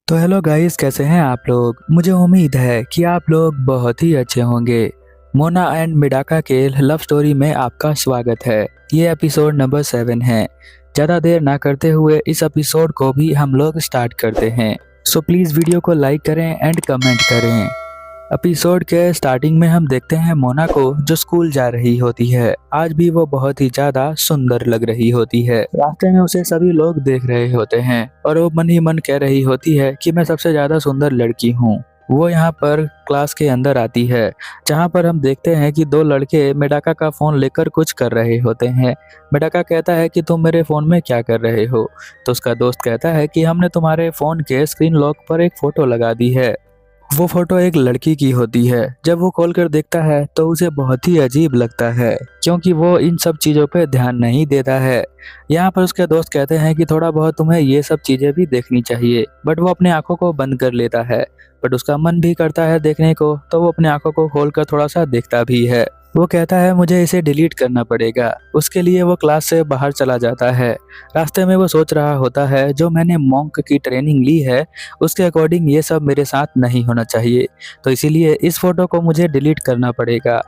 तो hello guys, कैसे हैं आप लोग। मुझे उम्मीद है कि आप लोग बहुत ही अच्छे होंगे। मोना एंड मिडाका के लव स्टोरी में आपका स्वागत है। ये एपिसोड नंबर 7 है। ज़्यादा देर ना करते हुए इस एपिसोड को भी हम लोग स्टार्ट करते हैं। सो प्लीज़ वीडियो को लाइक करें एंड कमेंट करें। एपिसोड के स्टार्टिंग में हम देखते हैं मोना को जो स्कूल जा रही होती है। आज भी वो बहुत ही ज्यादा सुंदर लग रही होती है। रास्ते में उसे सभी लोग देख रहे होते हैं और वो मन ही मन कह रही होती है कि मैं सबसे ज्यादा सुंदर लड़की हूँ। वो यहाँ पर क्लास के अंदर आती है, जहाँ पर हम देखते हैं कि दो लड़के मेडाका का फोन लेकर कुछ कर रहे होते हैं। मेडाका कहता है कि तुम मेरे फोन में क्या कर रहे हो। तो उसका दोस्त कहता है कि हमने तुम्हारे फोन के स्क्रीन लॉक पर एक फोटो लगा दी है। वो फोटो एक लड़की की होती है। जब वो खोल कर देखता है तो उसे बहुत ही अजीब लगता है, क्योंकि वो इन सब चीज़ों पे ध्यान नहीं देता है। यहाँ पर उसके दोस्त कहते हैं कि थोड़ा बहुत तुम्हें ये सब चीज़ें भी देखनी चाहिए, बट वो अपनी आंखों को बंद कर लेता है। बट उसका मन भी करता है देखने को, तो वो अपनी आंखों को खोलकर थोड़ा सा देखता भी है। वो कहता है मुझे इसे डिलीट करना पड़ेगा। उसके लिए वो क्लास से बाहर चला जाता है। रास्ते में वो सोच रहा होता है जो मैंने मॉन्क की ट्रेनिंग ली है उसके अकॉर्डिंग ये सब मेरे साथ नहीं होना चाहिए, तो इसीलिए इस फोटो को मुझे डिलीट करना पड़ेगा।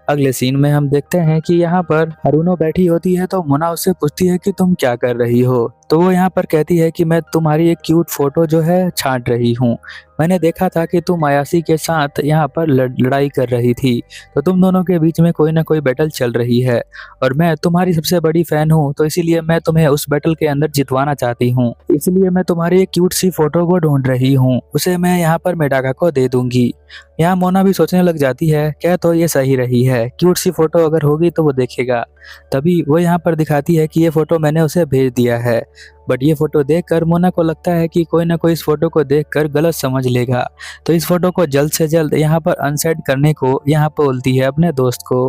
अगले सीन में हम देखते हैं कि यहाँ पर हारुनो बैठी होती है, तो मोना उससे पूछती है कि तुम क्या कर रही हो। तो वो यहाँ पर कहती है कि मैं तुम्हारी एक क्यूट फोटो जो है छांट रही हूँ। मैंने देखा था कि तुम आयासी के साथ यहाँ पर लड़ाई कर रही थी, तो तुम दोनों के बीच में कोई ना कोई बैटल चल रही है और मैं तुम्हारी सबसे बड़ी फैन हूँ, तो इसीलिए मैं तुम्हें उस बैटल के अंदर जितवाना चाहती हूँ। इसलिए मैं तुम्हारी एक क्यूट सी फोटो को ढूंढ रही हूँ, उसे मैं यहाँ पर मेडाका को दे दूंगी। यहाँ मोना भी सोचने लग जाती है, क्या तो ये सही रही है, क्यूट सी फोटो अगर होगी तो वो देखेगा। तभी वो यहाँ पर दिखाती है कि ये फोटो मैंने उसे भेज दिया है। बट ये फोटो देखकर मोना को लगता है कि कोई ना कोई इस फोटो को देखकर गलत समझ लेगा, तो इस फोटो को जल्द से जल्द यहाँ पर अनसेंड करने को यहाँ पर बोलती है अपने दोस्त को।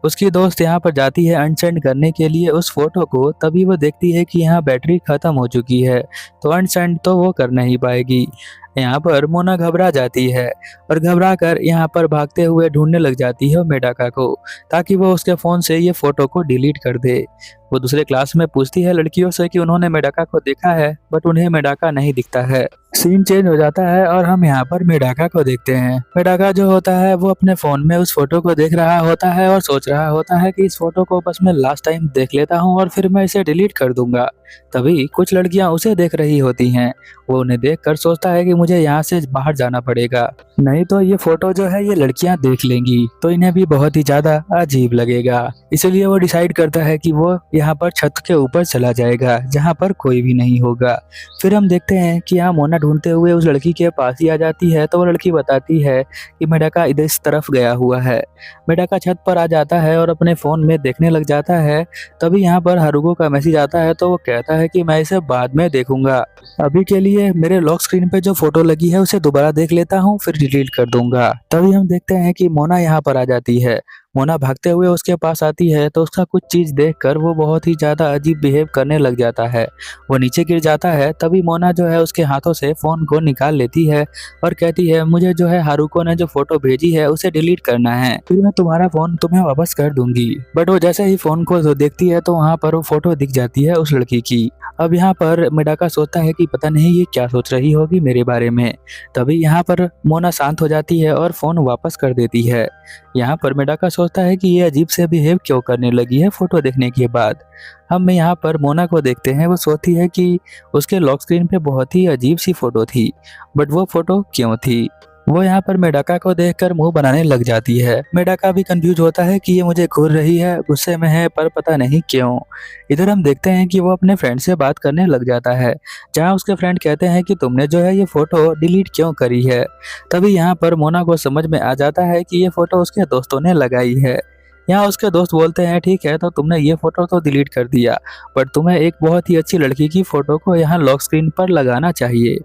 उसकी दोस्त यहाँ पर जाती है अनसेंड करने के लिए उस फोटो को। तभी वो देखती है कि यहाँ बैटरी खत्म हो चुकी है, तो अनसेंड तो वो कर नहीं पाएगी। यहाँ पर मोना घबरा जाती है और घबरा कर यहाँ पर भागते हुए ढूंढने लग जाती है मेडाका को, ताकि वो उसके फ़ोन से ये फ़ोटो को डिलीट कर दे। वो दूसरे क्लास में पूछती है लड़कियों से कि उन्होंने मेडाका को देखा है, बट उन्हें मेडाका नहीं दिखता है। सीन चेंज हो जाता है और हम यहाँ पर मेडाका को देखते हैं। मेडाका जो होता है वो अपने फ़ोन में उस फोटो को देख रहा होता है और सोच रहा होता है कि इस फोटो को बस मैं लास्ट टाइम देख लेता हूँ और फिर मैं इसे डिलीट कर दूंगा। तभी कुछ लड़कियां उसे देख रही होती हैं। वो उन्हें देखकर सोचता है कि मुझे यहाँ से बाहर जाना पड़ेगा, नहीं तो ये फोटो जो है ये लड़कियां देख लेंगी तो इन्हें भी बहुत ही ज्यादा अजीब लगेगा। इसलिए वो डिसाइड करता है कि वो यहाँ पर छत के ऊपर चला जाएगा जहाँ पर कोई भी नहीं होगा। फिर हम देखते हैं कि यहाँ मोना ढूंढते हुए उस लड़की के पास ही आ जाती है, तो वो लड़की बताती है कि मेडाका इधर इस तरफ गया हुआ है। मेडाका छत पर आ जाता है और अपने फोन में देखने लग जाता है। तभी यहाँ पर हारुको का मैसेज आता है, तो वो कहता है कि मैं इसे बाद में देखूंगा, अभी के लिए मेरे लॉक स्क्रीन पे जो फोटो लगी है उसे दोबारा देख लेता हूँ फिर डिलीट कर दूंगा। तभी हम देखते हैं कि मोना यहाँ पर आ जाती है। मोना भागते हुए उसके पास आती है, तो उसका कुछ चीज देखकर वो बहुत ही ज्यादा अजीब बिहेव करने लग जाता है। वो नीचे गिर जाता है। तभी मोना जो है उसके हाथों से फोन को निकाल लेती है और कहती है मुझे जो है हारुको ने जो फोटो भेजी है उसे डिलीट करना है, फिर मैं तुम्हारा फोन तुम्हें वापस कर दूंगी। बट वो जैसे ही फोन को देखती है तो वहाँ पर वो फोटो दिख जाती है उस लड़की की। अब यहाँ पर मेडाका सोचता है कि पता नहीं ये क्या सोच रही होगी मेरे बारे में। तभी यहाँ पर मोना शांत हो जाती है और फोन वापस कर देती है। यहाँ पर मेडाका सोचता है कि ये अजीब से बिहेव क्यों करने लगी है फोटो देखने के बाद। हम यहाँ पर मोना को देखते हैं, वो सोचती है कि उसके लॉक स्क्रीन पे बहुत ही अजीब सी फोटो थी, बट वो फोटो क्यों थी। वो यहाँ पर मेडाका को देखकर मुंह बनाने लग जाती है। मेडाका भी कंफ्यूज होता है कि ये मुझे घूर रही है, गुस्से में है, पर पता नहीं क्यों। इधर हम देखते हैं कि वो अपने फ्रेंड से बात करने लग जाता है, जहाँ उसके फ्रेंड कहते हैं कि तुमने जो है ये फोटो डिलीट क्यों करी है। तभी यहाँ पर मोना को समझ में आ जाता है कि ये फोटो उसके दोस्तों ने लगाई है। यहाँ उसके दोस्त बोलते हैं ठीक है, तो तुमने ये फोटो तो डिलीट कर दिया, बट तुम्हें एक बहुत ही अच्छी लड़की की फोटो को यहाँ लॉक स्क्रीन पर लगाना चाहिए।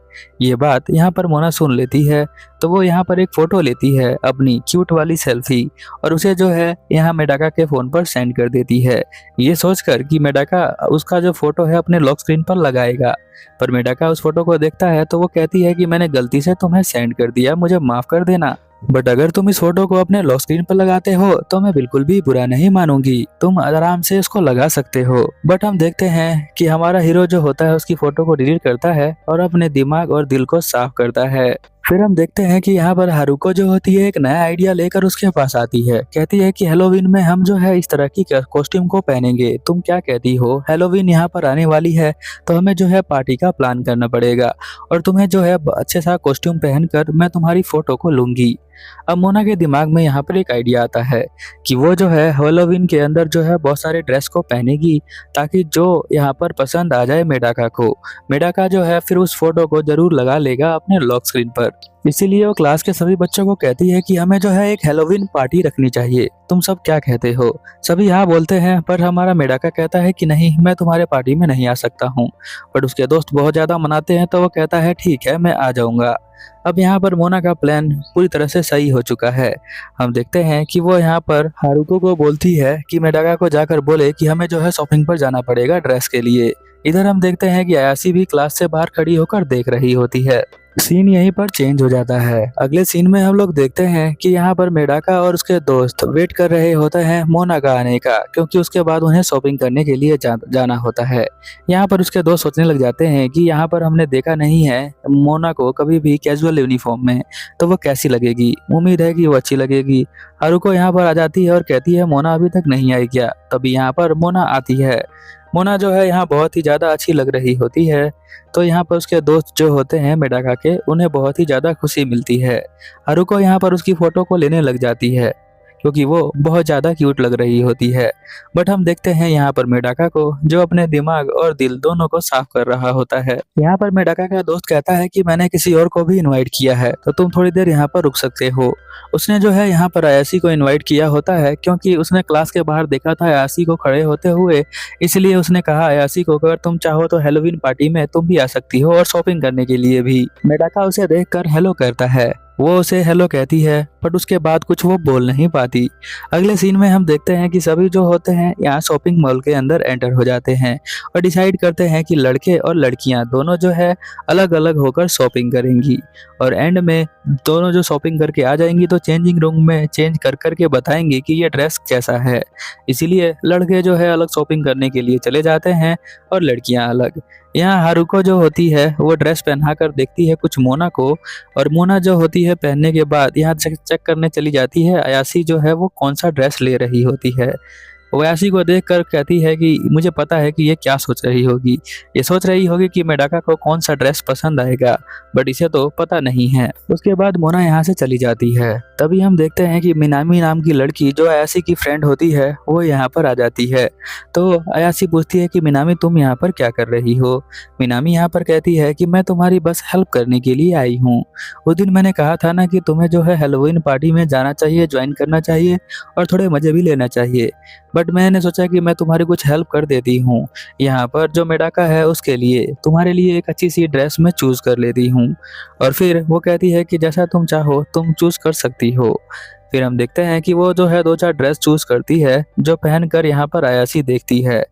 ये बात यहाँ पर मोना सुन लेती है, तो वो यहाँ पर एक फ़ोटो लेती है अपनी क्यूट वाली सेल्फी और उसे जो है यहाँ मेडाका के फ़ोन पर सेंड कर देती है, ये सोचकर कि मेडाका उसका जो फ़ोटो है अपने लॉक स्क्रीन पर लगाएगा। पर मेडाका उस फोटो को देखता है तो वो कहती है कि मैंने गलती से तुम्हें सेंड कर दिया, मुझे माफ़ कर देना। बट अगर तुम इस फोटो को अपने लॉक स्क्रीन पर लगाते हो तो मैं बिल्कुल भी बुरा नहीं मानूंगी, तुम आराम से इसको लगा सकते हो। बट हम देखते हैं कि हमारा हीरो जो होता है उसकी फोटो को डिलीट करता है और अपने दिमाग और दिल को साफ करता है। फिर हम देखते हैं कि यहाँ पर हारुको जो होती है एक नया आइडिया लेकर उसके पास आती है। कहती है कि हेलोवीन में हम जो है इस तरह की कॉस्ट्यूम को पहनेंगे, तुम क्या कहती हो? हेलोवीन यहाँ पर आने वाली है तो हमें जो है पार्टी का प्लान करना पड़ेगा और तुम्हें जो है अच्छे सा कॉस्ट्यूम पहनकर मैं तुम्हारी फोटो को लूंगी। अब मोना के दिमाग में यहाँ पर एक आइडिया आता है कि वो जो है हेलोवीन के अंदर जो है बहुत सारे ड्रेस को पहनेगी ताकि जो यहाँ पर पसंद आ जाए मेडाका को। मेडाका जो है फिर उस फोटो को जरूर लगा लेगा अपने लॉक स्क्रीन पर। इसीलिए वो क्लास के सभी बच्चों को कहती है कि हमें जो है एक हेलोवीन पार्टी रखनी चाहिए, तुम सब क्या कहते हो? सभी हाँ बोलते हैं, पर हमारा मेडाका कहता है कि नहीं, मैं तुम्हारे पार्टी में नहीं आ सकता हूँ। बट उसके दोस्त बहुत ज्यादा मनाते हैं तो वो कहता है ठीक है, मैं आ जाऊंगा। अब यहाँ पर मोना का प्लान पूरी तरह से सही हो चुका है। हम देखते हैं कि वो यहाँ पर हारुको को बोलती है कि मेडाका को जाकर बोले कि हमें जो है शॉपिंग पर जाना पड़ेगा ड्रेस के लिए। इधर हम देखते हैं कि आयासी भी क्लास से बाहर खड़ी होकर देख रही होती है। सीन यहीं पर चेंज हो जाता है। अगले सीन में हम लोग देखते हैं कि यहाँ पर मेडाका और उसके दोस्त वेट कर रहे होते हैं मोना का आने का, क्योंकि उसके बाद उन्हें शॉपिंग करने के लिए जाना होता है। यहाँ पर उसके दोस्त सोचने लग जाते हैं कि यहाँ पर हमने देखा नहीं है मोना को कभी भी कैजुअल यूनिफॉर्म में, तो वो कैसी लगेगी। उम्मीद है कि वो अच्छी लगेगी। हारुको यहाँ पर आ जाती है और कहती है मोना अभी तक नहीं आई क्या? तभी यहाँ पर मोना आती है। मोना जो है यहाँ बहुत ही ज्यादा अच्छी लग रही होती है, तो यहाँ पर उसके दोस्त जो होते हैं मेडाका के, उन्हें बहुत ही ज्यादा खुशी मिलती है। हारुको यहाँ पर उसकी फोटो को लेने लग जाती है क्योंकि वो बहुत ज्यादा क्यूट लग रही होती है। बट हम देखते हैं यहाँ पर मेडाका को जो अपने दिमाग और दिल दोनों को साफ कर रहा होता है। यहाँ पर मेडाका का दोस्त कहता है कि मैंने किसी और को भी इनवाइट किया है तो तुम थोड़ी देर यहाँ पर रुक सकते हो। उसने जो है यहाँ पर आयासी को इनवाइट किया होता है क्योंकि उसने क्लास के बाहर देखा था आयासी को खड़े होते हुए, इसलिए उसने कहा आयासी को अगर तुम चाहो तो हेलोवीन पार्टी में तुम भी आ सकती हो और शॉपिंग करने के लिए भी। मेडाका उसे देखकर हेलो करता है, वो उसे हेलो कहती है बट उसके बाद कुछ वो बोल नहीं पाती। अगले सीन में हम देखते हैं कि सभी जो होते हैं यहाँ शॉपिंग मॉल के अंदर एंटर हो जाते हैं और डिसाइड करते हैं कि लड़के और लड़कियां दोनों जो है अलग अलग होकर शॉपिंग करेंगी और एंड में दोनों जो शॉपिंग करके आ जाएंगी तो चेंजिंग रूम में चेंज कर करके बताएंगे कि ये ड्रेस कैसा है। इसीलिए लड़के जो है अलग शॉपिंग करने के लिए चले जाते हैं और लड़कियां अलग। यहाँ हारुको जो होती है वो ड्रेस पहना कर देखती है कुछ मोना को, और मोना जो होती है पहनने के बाद यहाँ चेक करने चली जाती है अयासी जो है वो कौन सा ड्रेस ले रही होती है। वो अयासी को देखकर कहती है कि मुझे पता है कि ये क्या सोच रही होगी, ये सोच रही होगी कि मेडाका को कौन सा ड्रेस पसंद आएगा, बट इसे तो पता नहीं है। उसके बाद मोना यहाँ से चली जाती है। तभी हम देखते हैं कि मिनामी नाम की लड़की जो अयासी की फ्रेंड होती है वो यहाँ पर आ जाती है। तो अयासी पूछती है कि मिनामी तुम यहाँ पर क्या कर रही हो? मिनामी यहाँ पर कहती है कि मैं तुम्हारी बस हेल्प करने के लिए आई हूँ। उस दिन मैंने कहा था ना कि तुम्हें जो है हेलोवीन पार्टी में जाना चाहिए, ज्वाइन करना चाहिए और थोड़े मजे भी लेना चाहिए, बट मैंने सोचा कि मैं तुम्हारी कुछ हेल्प कर देती हूँ। यहाँ पर जो मेडाका है उसके लिए तुम्हारे लिए एक अच्छी सी ड्रेस मैं चूज कर लेती हूँ। और फिर वो कहती है कि जैसा तुम चाहो तुम चूज कर सकती हो। फिर हम देखते हैं कि वो जो है दो चार ड्रेस चूज करती है जो पहनकर यहाँ पर अयासी देखती है।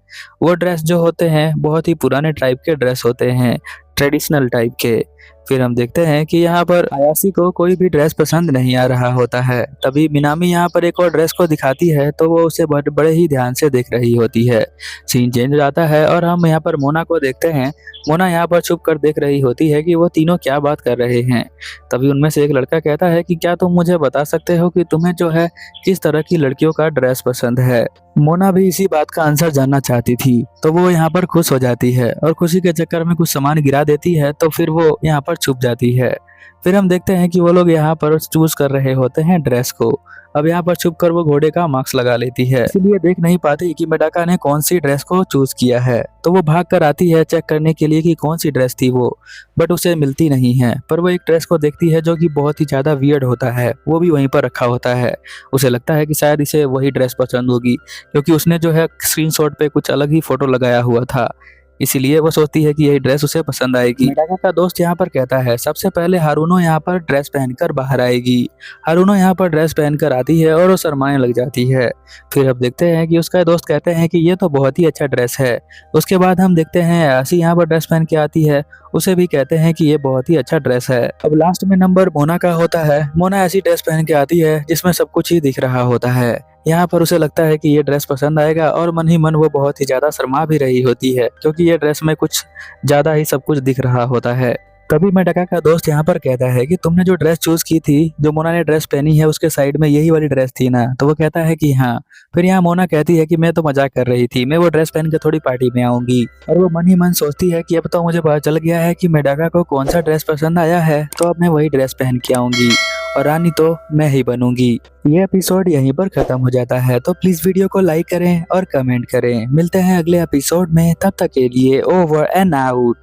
वो ड्रेस जो होते हैं बहुत ही पुराने टाइप के ड्रेस होते हैं, ट्रेडिशनल टाइप के। फिर हम देखते हैं कि यहाँ पर अयासी को कोई भी ड्रेस पसंद नहीं आ रहा होता है। तभी मिनामी यहाँ पर एक और ड्रेस को दिखाती है तो वो उसे बड़े ही ध्यान से देख रही होती है। सीन चेंज हो जाता है और हम यहाँ पर मोना को देखते हैं। मोना यहाँ पर छुप कर देख रही होती है कि वो तीनों क्या बात कर रहे हैं। तभी उनमें से एक लड़का कहता है कि क्या तुम मुझे बता सकते हो कि तुम्हें जो है किस तरह की लड़कियों का ड्रेस पसंद है। मोना भी इसी बात का आंसर जानना चाहती थी, तो वो यहाँ पर खुश हो जाती है और खुशी के चक्कर में कुछ सामान गिरा देती है, तो फिर वो यहाँ पर छुप जाती है। फिर हम देखते हैं कि वो लोग यहाँ पर चूज कर रहे होते हैं ड्रेस को। अब यहाँ पर छुप कर वो घोड़े का मास्क लगा लेती है, इसलिए देख नहीं पाती कि मेडाका ने कौन सी ड्रेस को चूज किया है। तो वो भाग कर आती है चेक करने के लिए कि कौन सी ड्रेस थी वो, बट उसे मिलती नहीं है। पर वो एक ड्रेस को देखती है जो कि बहुत ही ज्यादा वियर्ड होता है, वो भी वहीं पर रखा होता है। उसे लगता है कि शायद इसे वही ड्रेस पसंद होगी क्योंकि उसने जो है स्क्रीनशॉट पे कुछ अलग ही फोटो लगाया हुआ था, इसीलिए वो सोचती है कि यही ड्रेस उसे पसंद आएगी। मेडाका का दोस्त यहाँ पर कहता है सबसे पहले हारुनो यहाँ पर ड्रेस पहनकर बाहर आएगी। हारुनो यहाँ पर ड्रेस पहनकर आती है और वो शर्माने लग जाती है। फिर अब देखते हैं कि उसका दोस्त कहते हैं कि ये तो बहुत ही अच्छा ड्रेस है। उसके बाद हम देखते हैं आसी यहाँ पर ड्रेस पहन के आती है। उसे भी कहते हैं कि ये बहुत ही अच्छा ड्रेस है। अब लास्ट में नंबर मोना का होता है। मोना ऐसी ड्रेस पहन के आती है जिसमें सब कुछ ही दिख रहा होता है। यहाँ पर उसे लगता है कि ये ड्रेस पसंद आएगा और मन ही मन वो बहुत ही ज्यादा शर्मा भी रही होती है, क्योंकि ये ड्रेस में कुछ ज्यादा ही सब कुछ दिख रहा होता है। तभी मेडका का दोस्त यहाँ पर कहता है कि तुमने जो ड्रेस चूज की थी, जो मोना ने ड्रेस पहनी है, उसके साइड में यही वाली ड्रेस थी ना? तो वो कहता है कि हाँ। फिर यहाँ मोना कहती है कि मैं तो मजाक कर रही थी, मैं वो ड्रेस पहन के थोड़ी पार्टी में आऊंगी। और वो मन ही मन सोचती है कि अब तो मुझे पता चल गया है कि मेडका को कौन सा ड्रेस पसंद आया है, तो अब मैं वही ड्रेस पहन के आऊंगी और रानी तो मैं ही बनूंगी। ये एपिसोड यहीं पर खत्म हो जाता है। तो प्लीज वीडियो को लाइक करें और कमेंट करें। मिलते हैं अगले एपिसोड में, तब तक के लिए ओवर एंड आउट।